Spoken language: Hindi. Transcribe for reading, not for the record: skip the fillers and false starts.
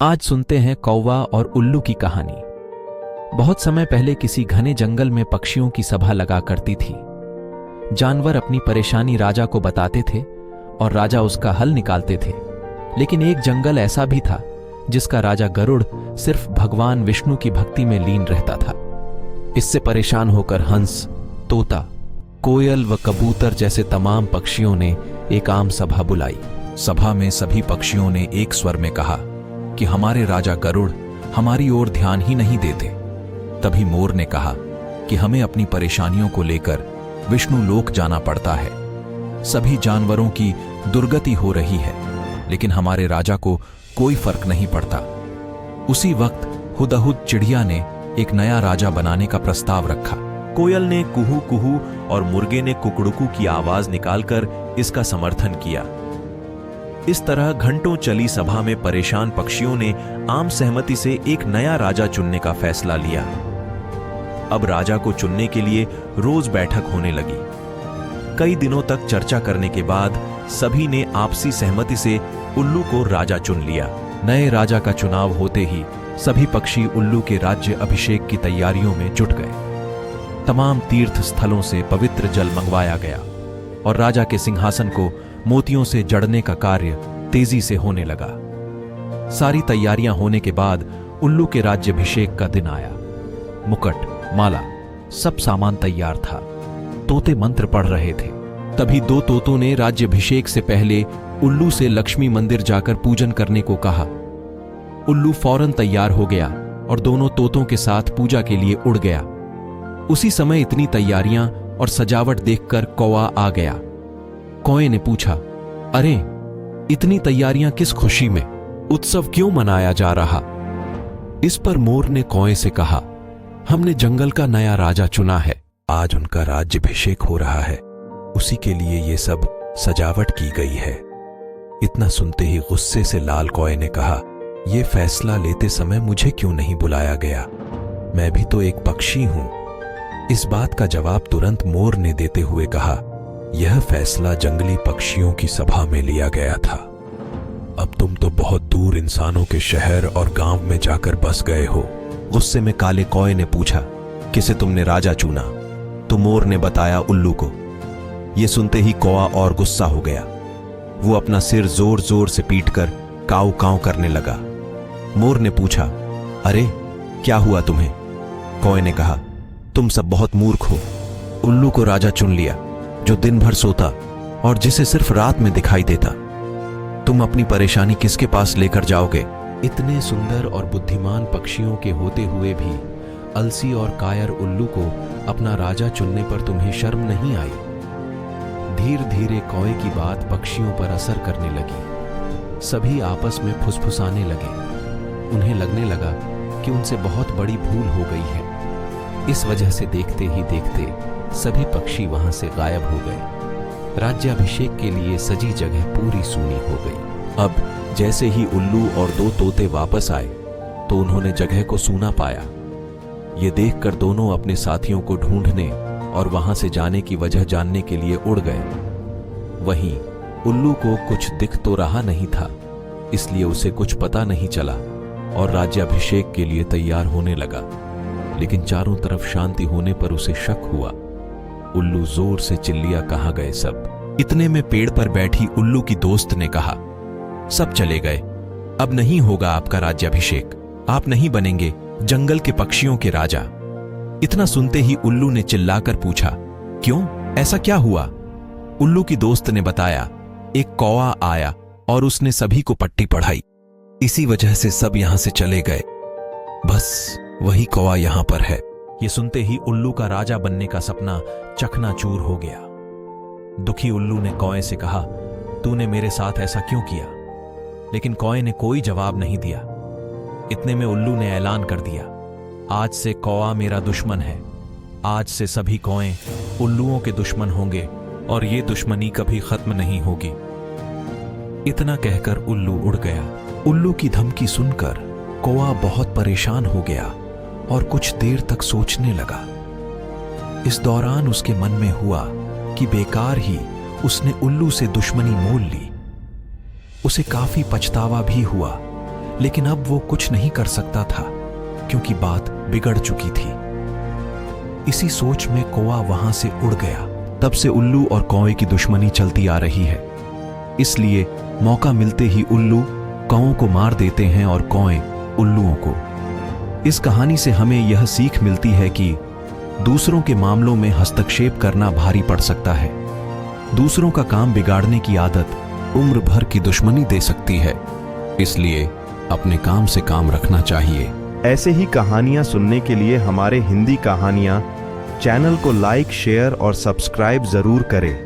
आज सुनते हैं कौवा और उल्लू की कहानी। बहुत समय पहले किसी घने जंगल में पक्षियों की सभा लगा करती थी। जानवर अपनी परेशानी राजा को बताते थे और राजा उसका हल निकालते थे। लेकिन एक जंगल ऐसा भी था जिसका राजा गरुड़ सिर्फ भगवान विष्णु की भक्ति में लीन रहता था। इससे परेशान होकर हंस, तोता, कोयल व कबूतर जैसे तमाम पक्षियों ने एक आम सभा बुलाई। सभा में सभी पक्षियों ने एक स्वर में कहा कि हमारे राजा गरुड़ हमारी ओर ध्यान ही नहीं देते। तभी मोर ने कहा कि हमें अपनी परेशानियों को लेकर विष्णु लोक जाना पड़ता है। सभी जानवरों की दुर्गति हो रही है, लेकिन हमारे राजा को कोई फर्क नहीं पड़ता। उसी वक्त हुदहुद चिड़िया ने एक नया राजा बनाने का प्रस्ताव रखा। कोयल ने कुहू कुहू और मुर्गे ने कुकड़ुकू की आवाज निकालकर इसका समर्थन किया। इस तरह घंटों चली सभा में परेशान पक्षियों ने आम सहमति से एक नया राजा चुनने का फैसला लिया। अब राजा को चुनने के लिए रोज बैठक होने लगी। कई दिनों तक चर्चा करने के बाद सभी ने आपसी सहमति से उल्लू को राजा चुन लिया। नए राजा का चुनाव होते ही सभी पक्षी उल्लू के राज्य अभिषेक की तैयारियों में जुट गए। तमाम तीर्थ स्थलों से पवित्र जल मंगवाया गया और राजा के सिंहासन को मोतियों से जड़ने का कार्य तेजी से होने लगा। सारी तैयारियां होने के बाद उल्लू के राज्याभिषेक का दिन आया। मुकुट, माला, सब सामान तैयार था। तोते मंत्र पढ़ रहे थे। तभी दो तोतों ने राज्याभिषेक से पहले उल्लू से लक्ष्मी मंदिर जाकर पूजन करने को कहा। उल्लू फौरन तैयार हो गया और दोनों तोतों के साथ पूजा के लिए उड़ गया। उसी समय इतनी तैयारियां और सजावट देखकर कौवा आ गया। कौए ने पूछा, अरे इतनी तैयारियां किस खुशी में? उत्सव क्यों मनाया जा रहा? इस पर मोर ने कौए से कहा, हमने जंगल का नया राजा चुना है। आज उनका राज्याभिषेक हो रहा है, उसी के लिए ये सब सजावट की गई है। इतना सुनते ही गुस्से से लाल कौए ने कहा, यह फैसला लेते समय मुझे क्यों नहीं बुलाया गया? मैं भी तो एक पक्षी हूं। इस बात का जवाब तुरंत मोर ने देते हुए कहा, यह फैसला जंगली पक्षियों की सभा में लिया गया था। अब तुम तो बहुत दूर इंसानों के शहर और गांव में जाकर बस गए हो। गुस्से में काले कौए ने पूछा, किसे तुमने राजा चुना? तो मोर ने बताया, उल्लू को। यह सुनते ही कौआ और गुस्सा हो गया। वो अपना सिर जोर जोर से पीटकर काऊ काऊ करने लगा। मोर ने पूछा, अरे क्या हुआ तुम्हें? कौए ने कहा, तुम सब बहुत मूर्ख हो। उल्लू को राजा चुन लिया जो दिन भर सोता और जिसे सिर्फ रात में दिखाई देता। तुम अपनी परेशानी किसके पास लेकर जाओगे? इतने सुंदर और बुद्धिमान पक्षियों के होते हुए भी अलसी और कायर उल्लू को अपना राजा चुनने पर तुम्हें शर्म नहीं आई? धीरे धीरे कौए की बात पक्षियों पर असर करने लगी। सभी आपस में फुसफुसाने लगे। उन्हें लगने लगा कि उनसे बहुत बड़ी भूल हो गई है। इस वजह से देखते ही देखते सभी पक्षी वहां से गायब हो गए। राज्याभिषेक के लिए सजी जगह पूरी सूनी हो गई। अब जैसे ही उल्लू और दो तोते वापस आए तो उन्होंने जगह को सूना पाया। ये देखकर दोनों अपने साथियों को ढूंढने और वहां से जाने की वजह जानने के लिए उड़ गए। वहीं उल्लू को कुछ दिख तो रहा नहीं था, इसलिए उसे कुछ पता नहीं चला और राज्याभिषेक के लिए तैयार होने लगा। लेकिन चारों तरफ शांति होने पर उसे शक हुआ। उल्लू जोर से चिल्लिया, कहां गए सब? इतने में पेड़ पर बैठी उल्लू की दोस्त ने कहा, सब चले गए। अब नहीं होगा आपका राज्याभिषेक। आप नहीं बनेंगे जंगल के पक्षियों के राजा। इतना सुनते ही उल्लू ने चिल्लाकर पूछा, क्यों? ऐसा क्या हुआ? उल्लू की दोस्त ने बताया, एक कौवा आया और उसने सभी को पट्टी पढ़ाई। इसी वजह से सब यहां से चले गए। बस वही कौवा यहां पर है। ये सुनते ही उल्लू का राजा बनने का सपना चकनाचूर हो गया। दुखी उल्लू ने कौए से कहा, तूने मेरे साथ ऐसा क्यों किया? लेकिन कौए ने कोई जवाब नहीं दिया। इतने में उल्लू ने ऐलान कर दिया, आज से कौवा मेरा दुश्मन है। आज से सभी कौए उल्लुओं के दुश्मन होंगे और ये दुश्मनी कभी खत्म नहीं होगी। इतना कहकर उल्लू उड़ गया। उल्लू की धमकी सुनकर कौवा बहुत परेशान हो गया और कुछ देर तक सोचने लगा। इस दौरान उसके मन में हुआ कि बेकार ही उसने उल्लू से दुश्मनी मोल ली। उसे काफी पछतावा भी हुआ, लेकिन अब वो कुछ नहीं कर सकता था क्योंकि बात बिगड़ चुकी थी। इसी सोच में कौआ वहां से उड़ गया। तब से उल्लू और कौए की दुश्मनी चलती आ रही है, इसलिए मौका मिलते ही उल्लू कौओं को मार देते हैं और कौए उल्लुओं को। इस कहानी से हमें यह सीख मिलती है कि दूसरों के मामलों में हस्तक्षेप करना भारी पड़ सकता है। दूसरों का काम बिगाड़ने की आदत उम्र भर की दुश्मनी दे सकती है, इसलिए अपने काम से काम रखना चाहिए। ऐसे ही कहानियां सुनने के लिए हमारे हिंदी कहानियां चैनल को लाइक, शेयर और सब्सक्राइब जरूर करें।